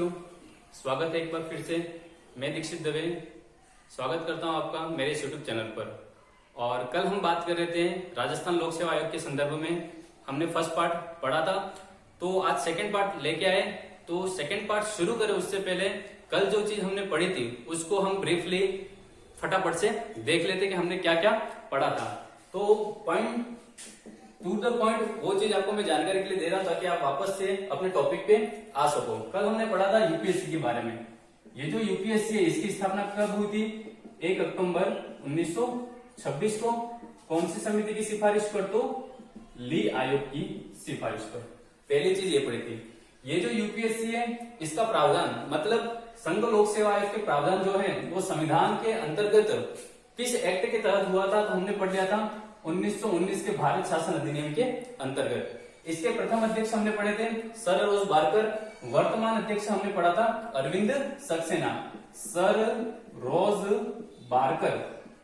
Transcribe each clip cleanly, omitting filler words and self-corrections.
साथियों, स्वागत है एक बार फिर से। मैं दीक्षित दवे स्वागत करता हूं आपका मेरे यूट्यूब चैनल पर। और कल हम बात कर रहे थे राजस्थान लोक सेवा आयोग के संदर्भ में। हमने फर्स्ट पार्ट पढ़ा था, तो आज सेकंड पार्ट लेके आए। तो सेकंड पार्ट शुरू करें उससे पहले कल जो चीज हमने पढ़ी थी उसको हम ब्रीफली फटाफट से देख लेते कि हमने क्या क्या पढ़ा था। तो पॉइंट टू द पॉइंट वो चीज आपको मैं जानकारी के लिए दे रहा हूं ताकि आप वापस से अपने टॉपिक पे आ सको। कल हमने पढ़ा था यूपीएससी के बारे में। ये जो यूपीएससी है इसकी स्थापना कब हुई थी? 1 अक्टूबर 1926 को। कौन सी समिति की सिफारिश पर? तो ली आयोग की सिफारिश पर। पहली चीज ये पढ़ी थी। ये जो यूपीएससी है इसका प्रावधान मतलब संघ लोक सेवा आयोग के प्रावधान जो है वो संविधान के अंतर्गत किस एक्ट के तहत हुआ था? तो हमने पढ़ लिया था 1919 के भारत शासन अधिनियम के अंतर्गत। इसके प्रथम अध्यक्ष हमने पढ़े थे सर रोज बारकर। वर्तमान अध्यक्ष हमने पढ़ा था अरविंद सक्सेना। सर रोज बारकर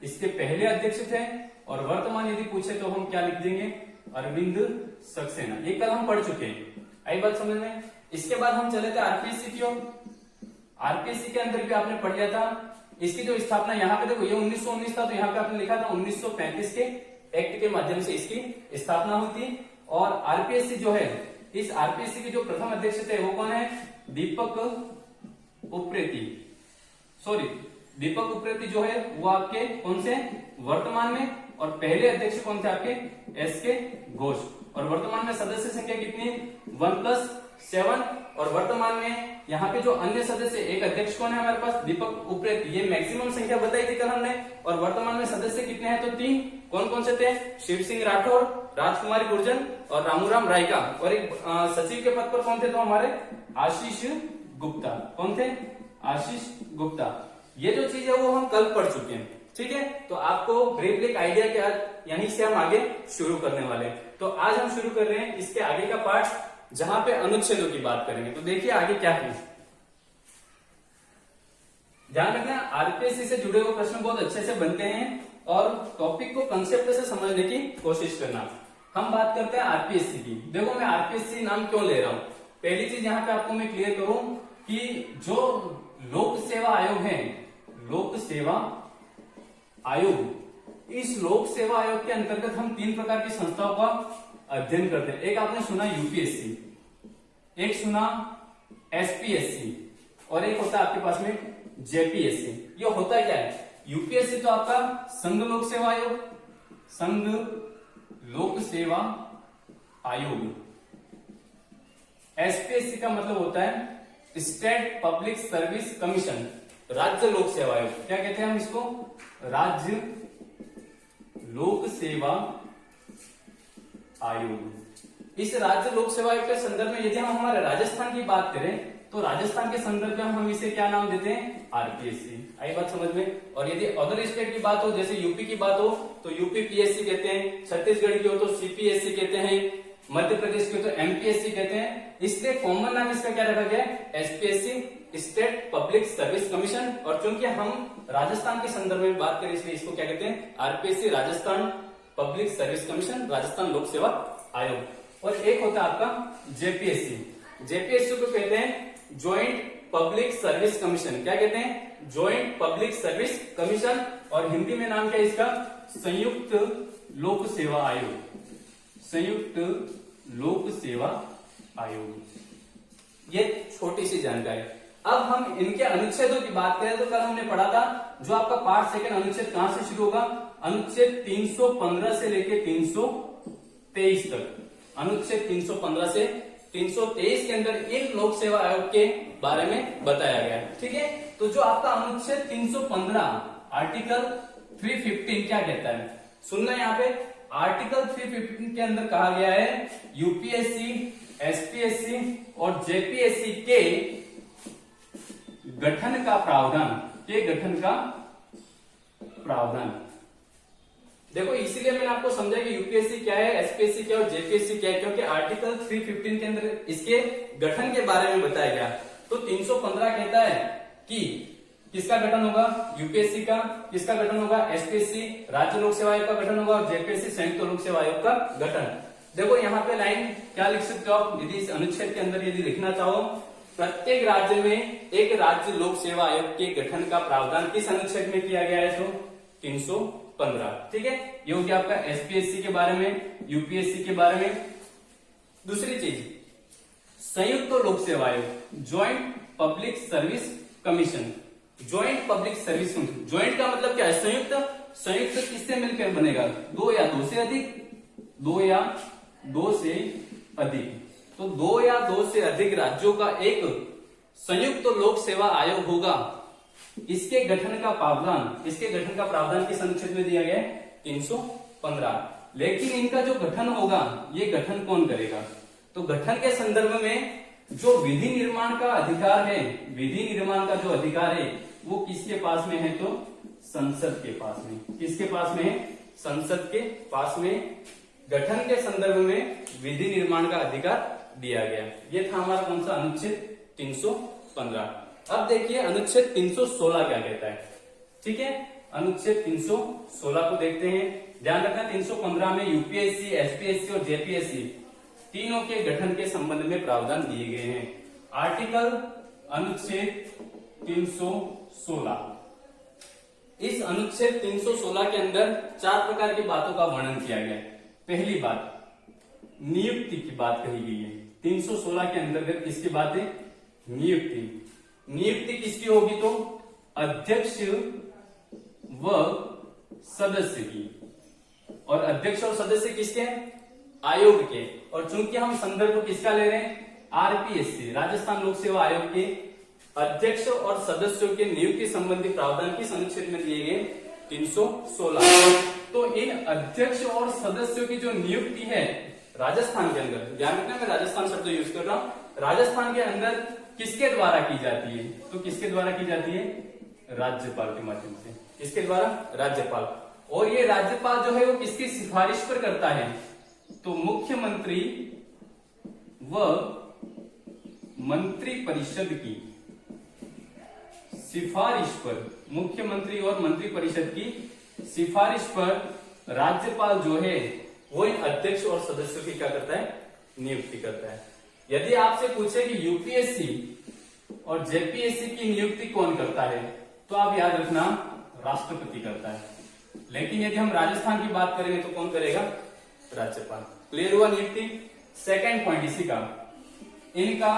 इसके पहले अध्यक्ष थे और वर्तमान यदि पूछे तो हम क्या लिख देंगे? अरविंद सक्सेना। ये कल हम पढ़ चुके हैं, आई बात समझ में। इसके बाद हम चले थे आरपीएससी की ओर। आरपीएससी के अंदर भी आपने पढ़ लिया था। इसकी जो स्थापना यहाँ पे देखो ये 1919 था, तो यहाँ पे आपने लिखा था 1935 के एक्ट के माध्यम से इसकी स्थापना हुई थी। और आरपीएससी जो है, इस आरपीएससी के जो प्रथम अध्यक्ष थे वो कौन है? दीपक उप्रेती। सॉरी, दीपक उप्रेती जो है वो आपके कौन से वर्तमान में, और पहले अध्यक्ष कौन थे आपके? एसके घोष। और वर्तमान में सदस्य संख्या कितनी? 1+7। और वर्तमान में यहाँ पे जो अन्य सदस्य, एक अध्यक्ष कौन है हमारे पास? दीपक उप्रेती। ये मैक्सिमम संख्या बताई थी कल हमने। और वर्तमान में सदस्य कितने हैं? तो 3। कौन कौन से थे? शिव सिंह राठौर, राजकुमारी गुर्जर और रामूराम रायका। और एक सचिव के पद पर कौन थे? तो हमारे आशीष गुप्ता। कौन थे? आशीष गुप्ता। ये जो चीज है वो हम कल पढ़ चुके हैं, ठीक है। तो आपको ब्रीफली एक आइडिया क्या, यहीं से हम आगे शुरू करने वाले। तो आज हम शुरू कर रहे हैं इसके आगे का पार्ट जहां पे अनुच्छेदों की बात करेंगे। तो देखिए आगे क्या है, ध्यान रखना। आरपीएससी से जुड़े हुए प्रश्न बहुत अच्छे से बनते हैं और टॉपिक को कंसेप्ट से समझने की कोशिश करना। हम बात करते हैं आरपीएससी की। देखो मैं आरपीएससी नाम क्यों ले रहा हूं, पहली चीज यहां पे आपको मैं क्लियर करूं कि जो लोक सेवा आयोग है, लोक सेवा आयोग, इस लोक सेवा आयोग के अंतर्गत हम 3 प्रकार की संस्थाओं का अध्ययन करते हैं। एक आपने सुना यूपीएससी, एक सुना एसपीएससी, और एक होता है आपके पास में जेपीएससी। ये होता क्या है? यूपीएससी तो आपका संघ लोक सेवा आयोग, संघ लोक सेवा आयोग। एसपीएससी का मतलब होता है स्टेट पब्लिक सर्विस कमीशन, राज्य लोक सेवा आयोग। क्या कहते हैं हम इसको? राज्य लोक सेवा आयोग। इस राज्य लोक सेवा आयोग के संदर्भ में यदि हम हमारे राजस्थान की बात करें तो राजस्थान के संदर्भ में हम इसे क्या नाम देते हैं? आरपीएससी। आई बात समझ में। और यदि अदर स्टेट की बात हो, जैसे यूपी की बात हो तो यूपी पीएससी कहते हैं, छत्तीसगढ़ की हो तो सीपीएससी कहते हैं, मध्य प्रदेश की हो तो एमपीएससी कहते हैं। इसलिए कॉमन नाम इसका क्या रखा गया? SPSC, state public service commission. और चूंकि हम राजस्थान के संदर्भ में बात करें इसलिए इसको क्या कहते हैं? RPSC, Rajasthan public service commission, Rajasthan लोक सेवा आयोग। और एक होता है आपका जेपीएससी। जेपीएससी को कहते हैं ज्वाइंट पब्लिक सर्विस कमीशन। क्या कहते हैं? Joint public service commission. और हिंदी में नाम क्या है इसका? संयुक्त लोक सेवा आयोग, संयुक्त लोक सेवा आयोग। ये छोटी सी जानकारी। अब हम इनके अनुच्छेदों की बात करें तो कल हमने पढ़ा था जो आपका पार्ट सेकंड अनुच्छेद कहां से शुरू होगा? अनुच्छेद 315 से लेके 323 तक। अनुच्छेद 315 से 323 के अंदर इन लोक सेवा आयोग के बारे में बताया गया है, ठीक है। तो जो आपका अनुच्छेद 315 आर्टिकल 315 क्या कहता है? सुनना यहाँ पे, आर्टिकल 315 के अंदर कहा गया है यूपीएससी, एसपीएससी और जेपीएससी के गठन का प्रावधान, के गठन का प्रावधान। देखो इसीलिए मैंने आपको समझा कि यूपीएससी क्या है, एसपीएससी क्या है और जेपीएससी क्या है, क्योंकि आर्टिकल 315 के अंदर इसके गठन के बारे में बताया गया। तो 315 कहता है कि किसका गठन होगा? यूपीएससी का। किसका गठन होगा? एसपीएससी, राज्य लोक सेवा आयोग का गठन होगा, और जेपीएससी संयुक्त लोक सेवा आयोग का गठन। देखो यहाँ पे लाइन क्या लिख सकते हो आप, यदि इस अनुच्छेद के अंदर यदि लिखना चाहो प्रत्येक राज्य में एक राज्य लोक सेवा आयोग के गठन का प्रावधान किस अनुच्छेद में किया गया है? तो 315। ठीक है, ये हो गया आपका एसपीएससी के बारे में, यूपीएससी के बारे में। दूसरी चीज, संयुक्त लोक सेवा आयोग, joint public service commission. Joint public service commission, joint का मतलब क्या है? संयुक्त। संयुक्त किससे मिलकर बनेगा? दो या दो से अधिक, दो या दो से अधिक। तो दो या दो से अधिक राज्यों का एक संयुक्त लोक सेवा आयोग होगा। इसके गठन का प्रावधान किस अनुच्छेद में दिया गया है? 315। लेकिन इनका जो गठन होगा, ये गठन कौन करेगा? तो गठन के संदर्भ में जो विधि निर्माण का अधिकार है, विधि निर्माण का जो अधिकार है वो किसके पास में है? तो संसद के पास में। किसके पास में है? संसद के पास में गठन के संदर्भ में विधि निर्माण का अधिकार दिया गया। ये था हमारा कौन सा? अनुच्छेद 315। अब देखिए अनुच्छेद 316 क्या कहता है। ठीक है, अनुच्छेद 316 को देखते हैं। ध्यान रखना 315 में यूपीएससी, एसपीएससी और जेपीएससी तीनों के गठन के संबंध में प्रावधान दिए गए हैं। आर्टिकल अनुच्छेद 316। इस अनुच्छेद 316 के अंदर 4 प्रकार की बातों का वर्णन किया गया है। पहली बात, नियुक्ति की बात कही गई है। 316 के अंतर्गत किसकी बात है? नियुक्ति। नियुक्ति किसकी होगी? तो अध्यक्ष व सदस्य की। और अध्यक्ष और सदस्य किसके हैं? आयोग के। और चूंकि हम संदर्भ किसका ले रहे हैं? आरपीएससी, राजस्थान लोक सेवा आयोग के अध्यक्ष और सदस्यों के नियुक्ति संबंधी प्रावधान किस अनुच्छेद में दिए गए? 316। तो इन अध्यक्ष और सदस्यों की जो नियुक्ति है राजस्थान के अंदर, ध्यान रखना मैं राजस्थान शब्द यूज कर रहा हूं, राजस्थान के अंदर किसके द्वारा की जाती है? तो किसके द्वारा की जाती है? राज्यपाल के माध्यम से। किसके द्वारा? राज्यपाल। और ये राज्यपाल जो है वो किसकी सिफारिश पर करता है? तो मुख्यमंत्री व मंत्री परिषद की सिफारिश पर, मुख्यमंत्री और मंत्री परिषद की सिफारिश पर राज्यपाल जो है वो इन अध्यक्ष और सदस्यों की क्या करता है? नियुक्ति करता है। यदि आपसे पूछे कि यूपीएससी और जेपीएससी की नियुक्ति कौन करता है, तो आप याद रखना राष्ट्रपति करता है। लेकिन यदि हम राजस्थान की बात करेंगे तो कौन करेगा? राज्यपाल। क्लियर हुआ नियुक्ति? सेकेंड पॉइंट इसी का, इनका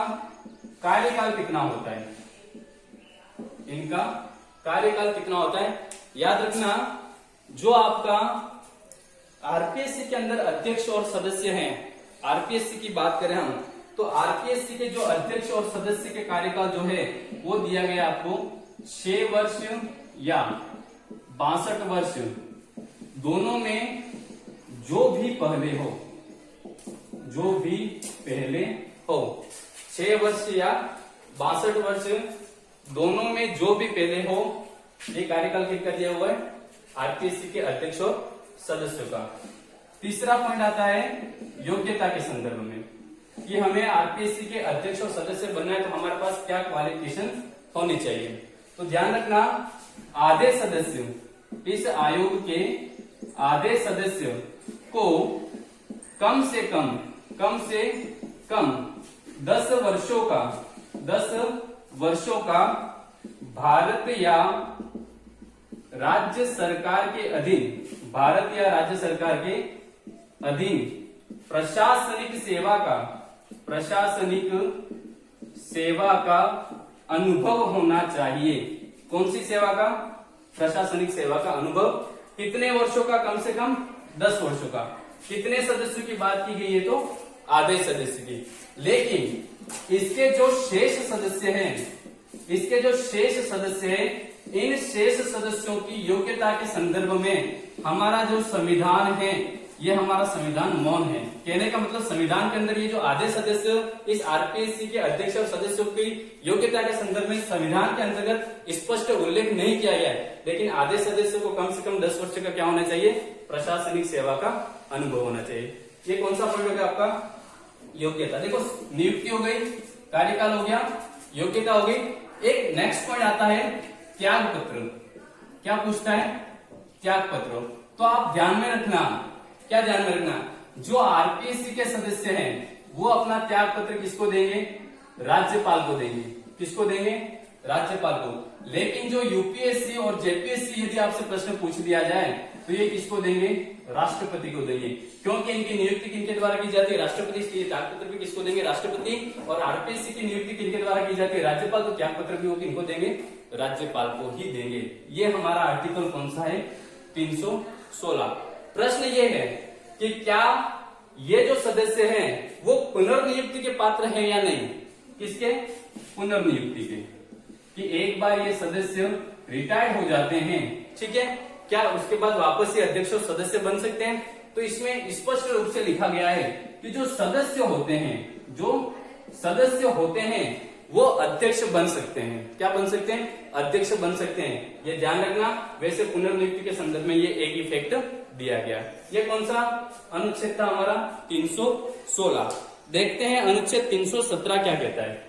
कार्यकाल कितना होता है? इनका कार्यकाल कितना होता है? याद रखना, जो आपका आरपीएससी के अंदर अध्यक्ष और सदस्य हैं, आरपीएससी की बात करें हम, तो आरपीएससी के जो अध्यक्ष और सदस्य के कार्यकाल जो है वो दिया गया आपको 6 वर्ष या 62 वर्ष, दोनों में जो भी पहले हो, जो भी पहले हो। 6 वर्ष या 62 वर्ष, दोनों में जो भी पहले हो, ये कार्यकाल किसका दिया हुआ है? आरपीएससी के अध्यक्ष और सदस्यों का। तीसरा पॉइंट आता है योग्यता के संदर्भ में, कि हमें आरपीएससी के अध्यक्ष और सदस्य बनना है तो हमारे पास क्या क्वालिफिकेशन होनी चाहिए। तो ध्यान रखना, आधे सदस्य, इस आयोग के आधे सदस्य को कम से कम 10 वर्षों का भारत या राज्य सरकार के अधीन, भारत या राज्य सरकार के अधीन प्रशासनिक सेवा का अनुभव होना चाहिए। कौन सी सेवा का? प्रशासनिक सेवा का अनुभव। कितने वर्षों का? कम से कम 10 वर्षों का। कितने सदस्यों की बात की गई है? तो आधे सदस्य की। लेकिन इसके जो शेष सदस्य हैं, इन शेष सदस्यों की योग्यता के संदर्भ में हमारा जो संविधान है, ये हमारा संविधान मौन है। कहने का मतलब संविधान के अंदर ये जो आधे सदस्य इस आरपीएससी के अध्यक्ष और सदस्यों की योग्यता के संदर्भ में संविधान के अंतर्गत स्पष्ट उल्लेख नहीं किया गया है, लेकिन आधे सदस्यों को कम से कम 10 वर्ष का क्या होना चाहिए? प्रशासनिक सेवा का अनुभव होना चाहिए। ये कौन सा पॉइंट हो गया आपका? योग्यता। देखो, नियुक्ति हो गई, कार्यकाल हो गया, योग्यता हो गई। एक नेक्स्ट पॉइंट आता है त्याग पत्र। क्या पूछता है? त्याग पत्र। तो आप ध्यान में रखना, क्या ध्यान में रखना, जो आरपीएससी के सदस्य हैं वो अपना त्याग पत्र किसको देंगे? राज्यपाल को देंगे। किसको देंगे? राज्यपाल को। लेकिन जो यूपीएससी और जेपीएससी यदि आपसे प्रश्न पूछ दिया जाए तो ये किसको देंगे? राष्ट्रपति को देंगे, क्योंकि इनकी नियुक्ति किनके द्वारा की जाती है? राष्ट्रपति। इसलिए त्यागपत्र भी किसको देंगे? राष्ट्रपति। और आरपीएससी की नियुक्ति किनके द्वारा की जाती है? राज्यपाल। तो त्यागपत्र भी वो किनको देंगे? राज्यपाल को ही देंगे। ये हमारा आर्टिकल कौन सा है? 316। प्रश्न ये है कि क्या ये जो सदस्य हैं वो पुनर्नियुक्ति के पात्र हैं या नहीं? किसके? पुनर्नियुक्ति के। कि एक बार ये सदस्य रिटायर्ड हो जाते हैं, ठीक है, क्या उसके बाद वापस ये अध्यक्ष और सदस्य बन सकते हैं? तो इसमें स्पष्ट रूप से लिखा गया है कि जो सदस्य होते हैं वो अध्यक्ष बन सकते हैं। क्या बन सकते हैं? अध्यक्ष बन सकते हैं। ये ध्यान रखना। वैसे पुनर्नियुक्ति के संदर्भ में ये एक इफेक्ट दिया गया। ये कौन सा अनुच्छेद था हमारा? 316। देखते हैं अनुच्छेद 317 क्या कहता है।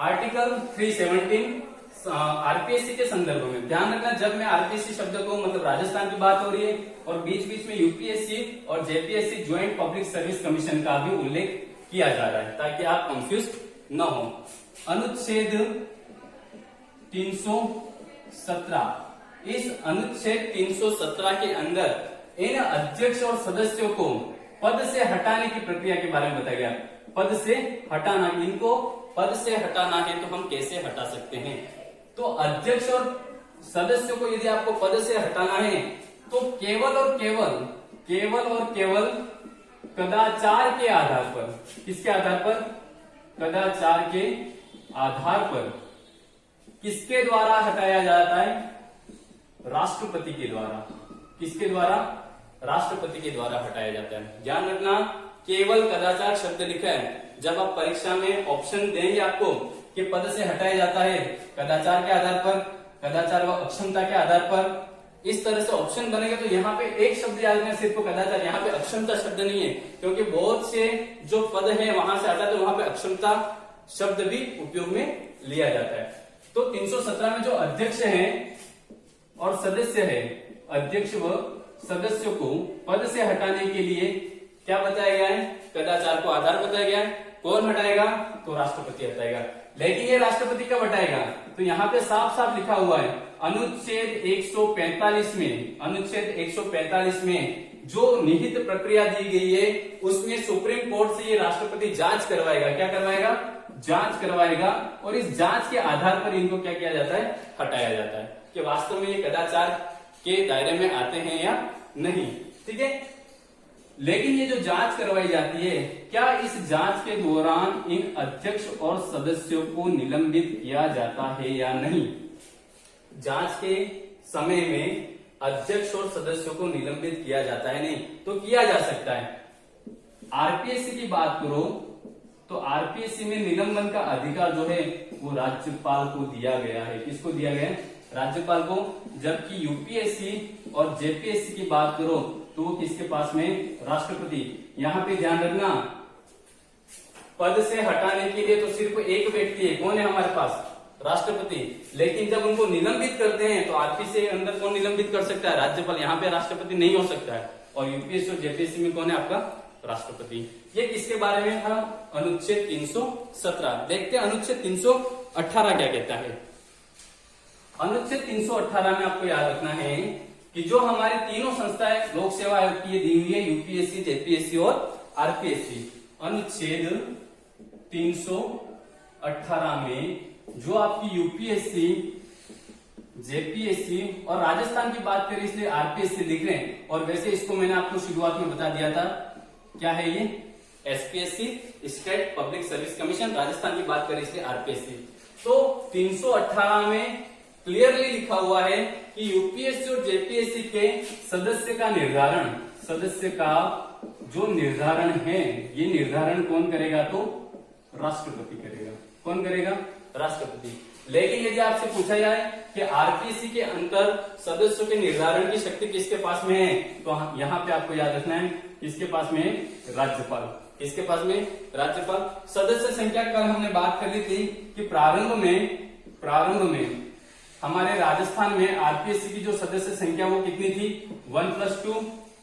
आर्टिकल 317 आरपीएससी के संदर्भ में ध्यान रखना। जब मैं आरपीएससी शब्द को मतलब राजस्थान की बात हो रही है और बीच बीच में यूपीएससी और JPSC joint public service commission का भी उल्लेख किया जा रहा है ताकि आप कंफ्यूज न हो। अनुच्छेद 317, इस अनुच्छेद 317 के अंदर इन अध्यक्ष और सदस्यों को पद से हटाने की प्रक्रिया के बारे में बताया गया। पद से हटाना, इनको पद से हटाना है तो हम कैसे हटा सकते हैं? तो अध्यक्ष और सदस्यों को यदि आपको पद से हटाना है तो केवल और केवल कदाचार के आधार पर। किसके आधार पर? कदाचार के आधार पर। किसके द्वारा हटाया जाता है? राष्ट्रपति के द्वारा। किसके द्वारा? राष्ट्रपति के द्वारा हटाया जाता है। ध्यान रखना, केवल कदाचार शब्द लिखा है। जब आप परीक्षा में ऑप्शन देंगे आपको कि पद से हटाया जाता है कदाचार के आधार पर, कदाचार व अक्षमता के आधार पर, इस तरह से ऑप्शन बनेगा तो यहाँ पे एक शब्द याद रखना, सिर्फ कदाचार। यहाँ पे अक्षमता शब्द नहीं है, क्योंकि बहुत से जो पद है वहां से हटा तो वहां पे अक्षमता शब्द भी उपयोग में लिया जाता है। तो 317 में जो अध्यक्ष है और सदस्य है, अध्यक्ष व सदस्यों को पद से हटाने के लिए क्या बताया गया है? कदाचार को आधार बताया गया है। कौन हटाएगा? तो राष्ट्रपति हटाएगा। लेकिन ये राष्ट्रपति कब हटाएगा? तो यहाँ पे साफ साफ लिखा हुआ है अनुच्छेद 145 में, अनुच्छेद 145 में जो निहित प्रक्रिया दी गई है उसमें सुप्रीम कोर्ट से ये राष्ट्रपति जांच करवाएगा। क्या करवाएगा? जांच करवाएगा। और इस जांच के आधार पर इनको क्या किया जाता है? हटाया जाता है कि वास्तव में ये कदाचार के दायरे में आते हैं या नहीं। ठीक है, लेकिन ये जो जांच करवाई जाती है, क्या इस जांच के दौरान इन अध्यक्ष और सदस्यों को निलंबित किया जाता है या नहीं? जांच के समय में अध्यक्ष और सदस्यों को निलंबित किया जाता है नहीं? तो किया जा सकता है। आरपीएससी की बात करो तो आरपीएससी में निलंबन का अधिकार जो है वो राज्यपाल को दिया गया है। किसको दिया गया है? राज्यपाल को। जबकि यूपीएससी और जेपीएससी की बात करो तो वो किसके पास में? राष्ट्रपति। यहाँ पे ध्यान रखना, पद से हटाने के लिए तो सिर्फ एक व्यक्ति है। कौन है हमारे पास? राष्ट्रपति। लेकिन जब उनको निलंबित करते हैं तो आरपीएससी के अंदर कौन निलंबित कर सकता है? राज्यपाल। यहाँ पे राष्ट्रपति नहीं हो सकता है। और यूपीएससी और जेपीएससी में कौन है आपका? राष्ट्रपति। ये किसके बारे में था? अनुच्छेद 317। देखते हैं अनुच्छेद 318 क्या कहता है। अनुच्छेद 318 में आपको याद रखना है कि जो हमारे तीनों संस्थाएं लोक सेवा आयोग की दी हुई है, यूपीएससी, जेपीएससी और आरपीएससी। अनुच्छेद 318 में जो आपकी यूपीएससी, जेपीएससी और राजस्थान की बात करें इसलिए आरपीएससी लिख रहे हैं। और वैसे इसको मैंने आपको शुरुआत में बता दिया था, क्या है ये? SPSC, state public service commission. Rajasthan की बात करें इसलिए आरपीएससी। तो 318 में क्लियरली लिखा हुआ है कि यूपीएससी और जेपीएससी के सदस्य का निर्धारण, सदस्य का जो निर्धारण है, ये निर्धारण कौन करेगा? तो राष्ट्रपति करेगा। कौन करेगा? राष्ट्रपति। लेकिन यदि आपसे पूछा जाए कि आरपीएससी के अंतर सदस्यों के निर्धारण की शक्ति किसके पास में है, तो यहाँ पे आपको याद रखना है किसके पास में है? राज्यपाल। किसके पास में? राज्यपाल। सदस्य संख्या कल हमने बात कर ली थी कि प्रारंभ में हमारे राजस्थान में आरपीएससी की जो सदस्य संख्या वो कितनी थी? 1+2।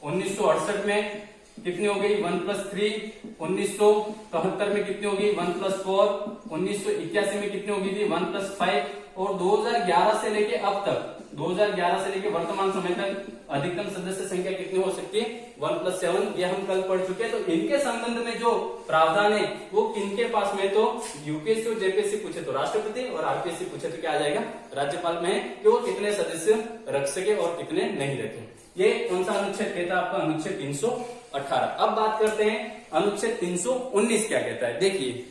1968 में कितनी हो गई 1+3, 1971 में कितनी होगी 1+4, 1981 में कितनी होगी थी 1+5, और 2011 से लेके अब तक 2011 से लेके वर्तमान समय तक अधिकतम सदस्य संख्या कितनी हो सकती है 1+7, ये हम कल पढ़ चुके हैं। तो इनके संबंध में जो प्रावधान है वो किनके पास में, तो यूपीएससी और जेपीएससी पूछे तो राष्ट्रपति, और आरपीएससी पूछे तो क्या आ जाएगा राज्यपाल में है कि वो कितने सदस्य रख सके और कितने नहीं रखे। ये कौन सा अनुच्छेद कहता है आपका, अनुच्छेद 318। अब बात करते हैं अनुच्छेद 319 क्या कहता है। देखिए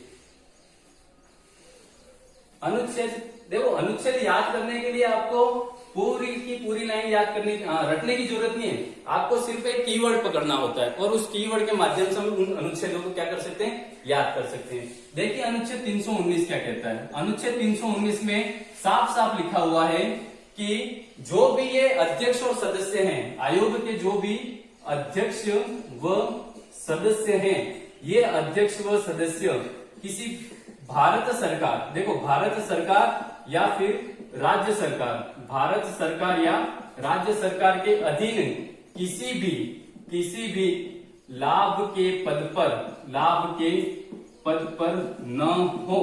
अनुच्छेद, देखो अनुच्छेद याद करने के लिए आपको पूरी की पूरी लाइन याद करने रटने की जरूरत नहीं है, आपको सिर्फ एक कीवर्ड पकड़ना होता है और उस कीवर्ड के माध्यम से हम उन अनुच्छेदों को क्या कर सकते हैं, याद कर सकते हैं। देखिए अनुच्छेद 319 क्या कहता है। अनुच्छेद 319 में साफ साफ लिखा हुआ है कि जो भी ये अध्यक्ष और सदस्य हैं, आयोग के जो भी अध्यक्ष व सदस्य हैं, ये अध्यक्ष व सदस्य किसी भारत सरकार, देखो भारत सरकार या फिर राज्य सरकार, भारत सरकार या राज्य सरकार के अधीन किसी भी लाभ के पद पर न हो,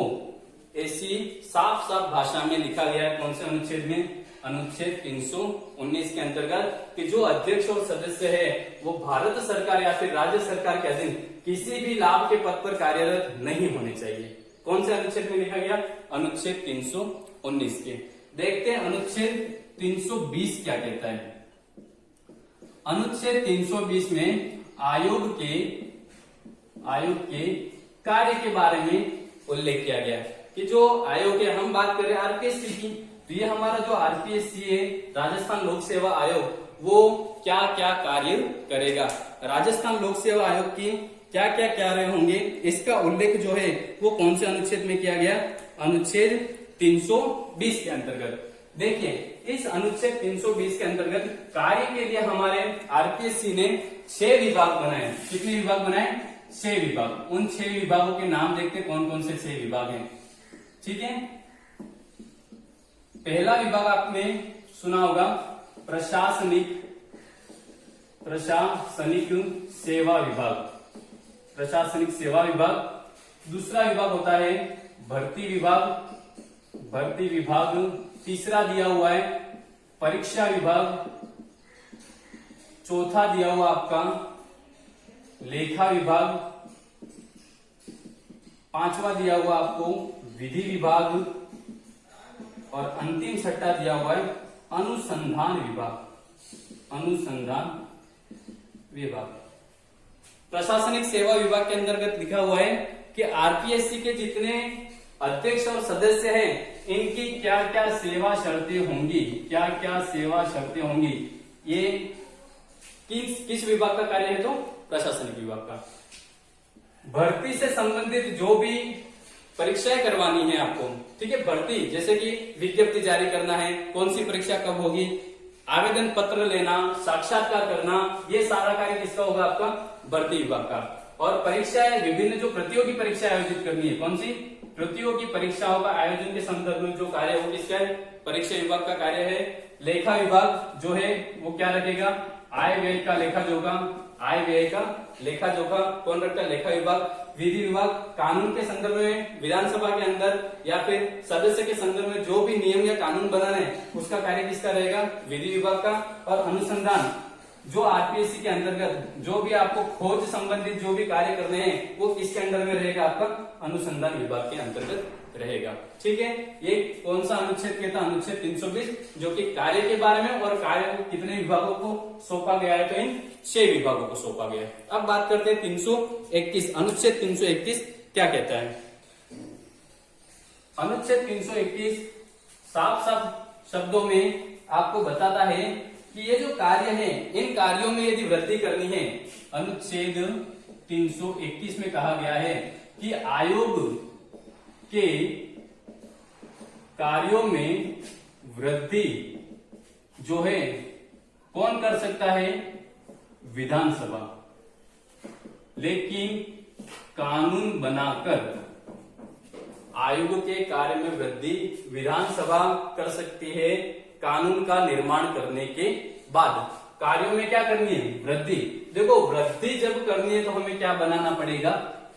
ऐसी साफ साफ भाषा में लिखा गया है। कौन से अनुच्छेद में, अनुच्छेद 319 के अंतर्गत कि जो अध्यक्ष और सदस्य है वो भारत सरकार या फिर राज्य सरकार के अधीन किसी भी लाभ के पद पर कार्यरत नहीं होने चाहिए। कौन से अनुच्छेद में लिखा गया, अनुच्छेद 319 के। देखते हैं अनुच्छेद 320 क्या कहता है। अनुच्छेद 320 में आयोग के कार्य के बारे में उल्लेख किया गया कि जो आयोग है, हम बात करें आरपीएससी की, तो ये हमारा जो आरपीएससी है राजस्थान लोक सेवा आयोग, वो क्या क्या कार्य करेगा, राजस्थान लोक सेवा आयोग की क्या क्या कार्य होंगे, इसका उल्लेख जो है वो कौन से अनुच्छेद में किया गया, अनुच्छेद 320 के अंतर्गत। देखिए इस अनुच्छेद 320 के अंतर्गत कार्य के लिए हमारे आरपीएससी ने 6 विभाग बनाए। कितने विभाग बनाए, 6 विभाग। उन 6 विभागों के नाम देखते हैं कौन कौन से 6 विभाग हैं। ठीक है, पहला विभाग आपने सुना होगा प्रशासनिक सेवा विभाग, प्रशासनिक सेवा विभाग। दूसरा विभाग होता है भर्ती विभाग। तीसरा दिया हुआ है परीक्षा विभाग। चौथा दिया हुआ आपका लेखा विभाग। पांचवा दिया हुआ आपको विधि विभाग, और अंतिम छठा दिया हुआ है अनुसंधान विभाग। प्रशासनिक सेवा विभाग के अंतर्गत लिखा हुआ है कि आरपीएससी के जितने अध्यक्ष और सदस्य हैं, इनकी क्या क्या सेवा शर्तें होंगी, ये किस विभाग का कार्य है, तो प्रशासनिक विभाग का। भर्ती से संबंधित जो भी परीक्षाएं करवानी है आपको, ठीक है, भर्ती जैसे कि विज्ञप्ति जारी करना है, कौन सी परीक्षा कब होगी, आवेदन पत्र लेना, साक्षात्कार करना, ये सारा कार्य किसका होगा, आपका भर्ती विभाग का। और परीक्षाएं, विभिन्न जो प्रतियोगी परीक्षा आयोजित करनी है, कौन सी प्रतियोगी परीक्षाओं का आयोजन के संदर्भ में जो कार्य हो, किसका है, परीक्षा विभाग का कार्य है। लेखा विभाग जो है वो क्या रखेगा, आय व्यय का लेखा जोखा, आय व्यय का लेखा जोखा कौन रखता है, लेखा विभाग। विधि विभाग कानून के संदर्भ में विधानसभा के अंदर या फिर सदस्य के संदर्भ में जो भी नियम या कानून बनाना है उसका कार्य किसका रहेगा, विधि विभाग का। और अनुसंधान जो आरपीएससी के अंतर्गत जो भी आपको खोज संबंधित जो भी कार्य करने हैं वो किसके अंडर में रहेगा, आपका अनुसंधान विभाग के अंतर्गत रहेगा। ठीक है, ये कौन सा अनुच्छेद कहता है, अनुच्छेद 320, जो कि कार्य के बारे में, और कार्य को कितने विभागों को सौंपा गया है, तो इन 6 विभागों को सौंपा गया है। अब बात करते हैं 331, अनुच्छेद 331 क्या कहता है। अनुच्छेद 331 साफ साफ शब्दों में आपको बताता है कि ये जो कार्य है, इन कार्यों में यदि वृद्धि करनी है, अनुच्छेद 331 में कहा गया है कि आयोग के कार्यों में वृद्धि जो है कौन कर सकता है, विधानसभा। लेकिन कानून बनाकर आयोग के कार्य में वृद्धि विधानसभा कर सकती है, कानून का निर्माण करने के बाद। कार्यों में क्या करनी है, वृद्धि। देखो वृद्धि जब करनी है तो हमें क्या बनाना पड़ेगा,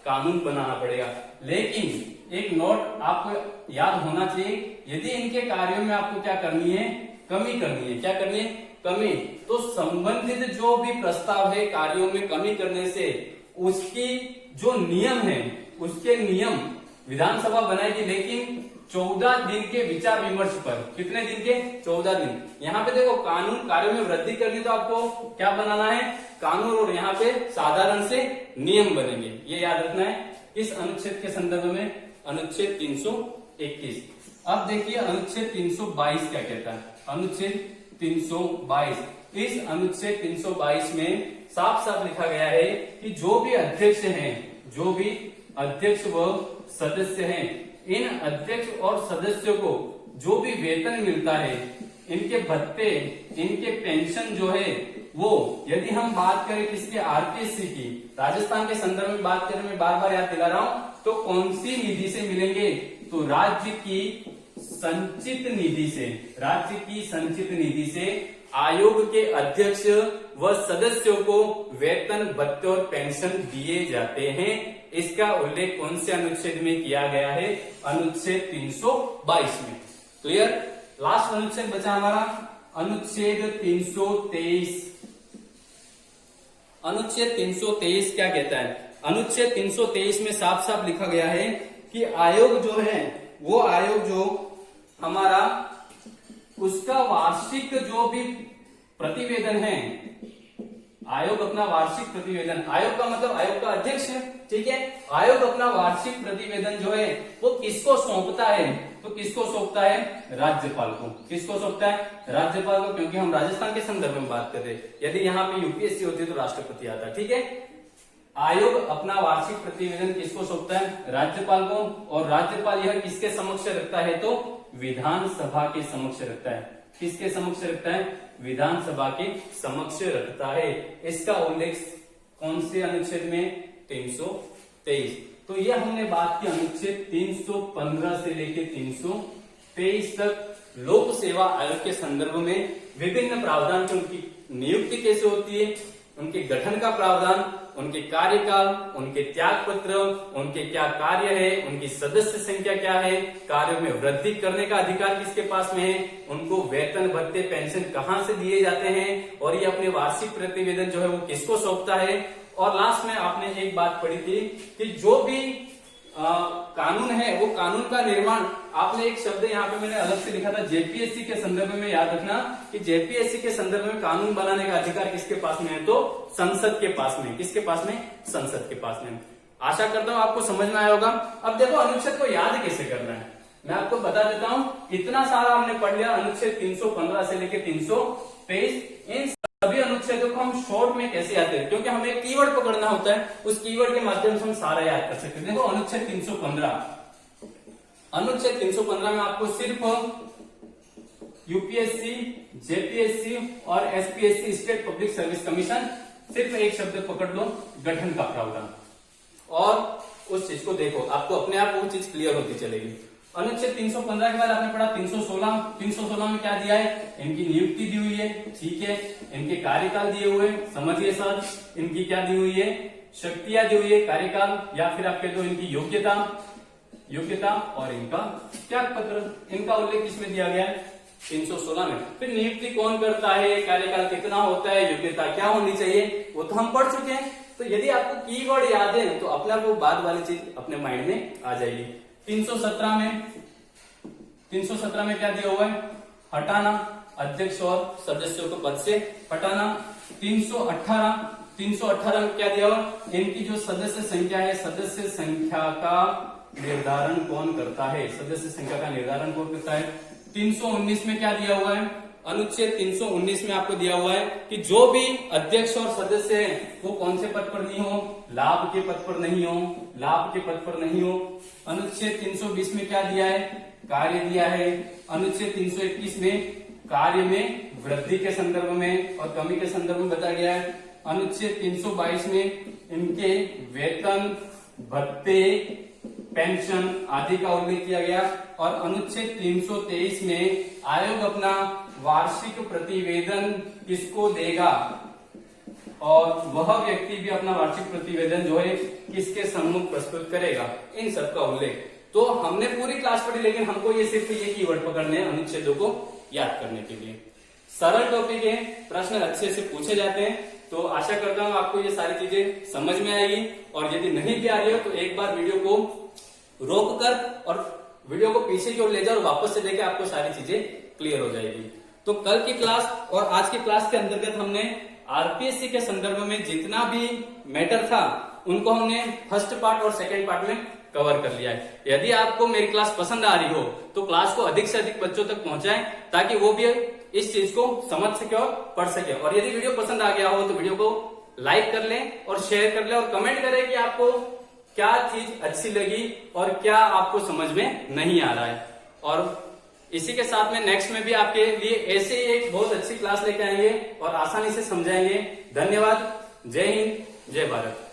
कानून बनाना पड़ेगा। लेकिन एक नोट आपको याद होना चाहिए, यदि इनके कार्यों में आपको क्या करनी है, कमी करनी है। क्या करनी है, कमी। तो संबंधित जो भी प्रस्ताव है कार्यों में कमी करने से उसकी जो नियम है, उसके नियम विधानसभा बनाएगी, लेकिन 14 दिन के विचार विमर्श पर। कितने दिन के, 14 दिन। यहाँ पे देखो कानून कार्यों में वृद्धि करनी तो आपको क्या बनाना है, कानून, और यहाँ पे साधारण से नियम बनेंगे, ये याद रखना है इस अनुच्छेद के संदर्भ में, अनुच्छेद 321। अब देखिए अनुच्छेद 322 क्या कहता है, अनुच्छेद 322। इस अनुच्छेद 322 में साफ साफ लिखा गया है कि जो भी अध्यक्ष हैं, जो भी अध्यक्ष व सदस्य हैं, इन अध्यक्ष और सदस्यों को जो भी वेतन मिलता है, इनके भत्ते, इनके पेंशन जो है वो, यदि हम बात करें किसके, आरपीएससी की, राजस्थान के संदर्भ में बात करें, मैं बार बार याद दिला रहा हूं, तो कौन सी निधि से मिलेंगे, तो राज्य की संचित निधि से, राज्य की संचित निधि से आयोग के अध्यक्ष व सदस्यों को वेतन, भत्ते और पेंशन दिए जाते हैं। इसका उल्लेख कौन से अनुच्छेद में किया गया है, अनुच्छेद 322 में। क्लियर। लास्ट अनुच्छेद बचा हमारा अनुच्छेद 323। अनुच्छेद 323 क्या कहता है, अनुच्छेद 323 में साफ साफ लिखा गया है कि आयोग जो है, वो आयोग जो हमारा, उसका वार्षिक जो भी प्रतिवेदन है, आयोग अपना वार्षिक प्रतिवेदन, आयोग का मतलब आयोग का अध्यक्ष है, ठीक है, आयोग अपना वार्षिक प्रतिवेदन जो है वो किसको सौंपता है, तो किसको सौंपता है, राज्यपाल को। किसको सौंपता है, राज्यपाल को, क्योंकि हम राजस्थान के संदर्भ में बात कर रहे हैं। यदि यहाँ पे यूपीएससी होती तो राष्ट्रपति आता, ठीक है। आयोग अपना वार्षिक प्रतिवेदन किसको सौंपता है, राज्यपाल को, और राज्यपाल यह किसके समक्ष रखता है, तो विधानसभा के समक्ष रखता है। किसके समक्ष रखता है, विधानसभा के समक्ष रखता है। इसका उल्लेख कौन से अनुच्छेद में, 323। तो ये हमने बात की अनुच्छेद 315 से लेकर 323 तक लोक सेवा आयोग के संदर्भ में विभिन्न प्रावधान की, उनकी नियुक्ति कैसे होती है, उनके गठन का प्रावधान, उनके कार्यकाल, उनके त्याग पत्र, उनके क्या कार्य है, उनकी सदस्य संख्या क्या है, कार्यों में वृद्धि करने का अधिकार किसके पास में है, उनको वेतन, भत्ते, पेंशन कहां से दिए जाते हैं, और ये अपने वार्षिक प्रतिवेदन जो है वो किसको सौंपता है। और लास्ट में आपने एक बात पढ़ी थी कि जो भी कानून है, वो कानून का निर्माण, आपने एक शब्द यहाँ पे मैंने अलग से लिखा था, जेपीएससी के संदर्भ में याद रखना कि जेपीएससी के संदर्भ में कानून बनाने का अधिकार किसके पास में है, तो संसद के पास में। किसके पास में, संसद के पास में। आशा करता हूं आपको समझ में आया होगा। अब देखो अनुच्छेद को याद कैसे करना है, मैं आपको बता देता हूं। इतना सारा हमने पढ़ लिया, अनुच्छेद 315 से लेकर 323। इन सभी अनुच्छेदों को हम शॉर्ट में कैसे याद करें, क्योंकि हमें कीवर्ड पकड़ना होता है, उस कीवर्ड के माध्यम से हम सारा याद कर सकते हैं। देखो अनुच्छेद 315, अनुच्छेद 315 में आपको सिर्फ यूपीएससी, जेपीएससी और SPSC, state public service commission, सिर्फ एक शब्द पकड़ लो, गठन का प्रावधान, और उस चीज को देखो, आपको अपने आप वो चीज क्लियर होती चलेगी। अनुच्छेद 315 के बाद आपने पढ़ा 316। 316 में क्या दिया है, इनकी नियुक्ति दी हुई है, ठीक है, इनके कार्यकाल दिए हुए, समझिए सर, इनकी क्या दी हुई है, शक्तियां दी हुई है, कार्यकाल, या फिर आप कह दो इनकी योग्यता, योग्यता, और इनका त्याग पत्र, इनका उल्लेख किसमें दिया गया है, 316 में। फिर नियुक्ति कौन करता है, कार्यकाल कितना होता है, योग्यता क्या होनी चाहिए, वो तो हम पढ़ चुके हैं। तो यदि आपको कीवर्ड याद है तो अपना वो बाद वाली चीज अपने माइंड में आ जाएगी। 317 में क्या दिया हुआ है, हटाना, अध्यक्ष और सदस्यों को पद से हटाना। 318 में क्या दिया हुआ, इनकी जो सदस्य संख्या है, सदस्य संख्या का निर्धारण कौन करता है, सदस्य संख्या का निर्धारण कौन करता है। 319 में क्या दिया हुआ है, अनुच्छेद 319 में आपको दिया हुआ है कि जो भी अध्यक्ष और सदस्य हैं वो कौन से पद पर नहीं हो, लाभ के पद पर नहीं हो, लाभ के पद पर नहीं हो। अनुच्छेद 320 में क्या दिया है, कार्य दिया है। अनुच्छेद 321 में कार्य में वृद्धि के संदर्भ में और कमी के संदर्भ में बताया गया है। अनुच्छेद 322 में इनके वेतन, भत्ते पेंशन आदि का उल्लेख किया गया। और अनुच्छेद 323 में आयोग अपना वार्षिक प्रतिवेदन किसको देगा, और वह व्यक्ति भी अपना वार्षिक प्रतिवेदन जो है किसके सम्मुख प्रस्तुत करेगा, इन सब का उल्लेख। तो हमने पूरी क्लास पढ़ी, लेकिन हमको ये सिर्फ ये कीवर्ड पकड़ने हैं अनुच्छेदों को याद करने के लिए। सरल टॉपिक है, प्रश्न अच्छे से पूछे जाते हैं। तो आशा करता हूं आपको ये सारी चीजें समझ में आएगी, और यदि नहीं भी आ रही हो तो एक बार वीडियो को रोक कर और वीडियो को पीछे की ओर ले जाओ और वापस से देखे, आपको सारी चीजें क्लियर हो जाएगी। तो कल की क्लास और आज की क्लास के अंतर्गत हमने आरपीएससी के संदर्भ में जितना भी मैटर था उनको हमने फर्स्ट पार्ट और सेकेंड पार्ट में कवर कर लिया है। यदि आपको मेरी क्लास पसंद आ रही हो तो क्लास को अधिक से अधिक बच्चों तक पहुंचाएं, ताकि वो भी इस चीज को समझ सके और पढ़ सके। और यदि वीडियो पसंद आ गया हो तो वीडियो को लाइक कर लें और शेयर कर लें, और कमेंट करें कि आपको क्या चीज अच्छी लगी और क्या आपको समझ में नहीं आ रहा है। और इसी के साथ में नेक्स्ट में भी आपके लिए ऐसे ही एक बहुत अच्छी क्लास लेके आएंगे और आसानी से समझाएंगे। धन्यवाद। जय हिंद, जय भारत।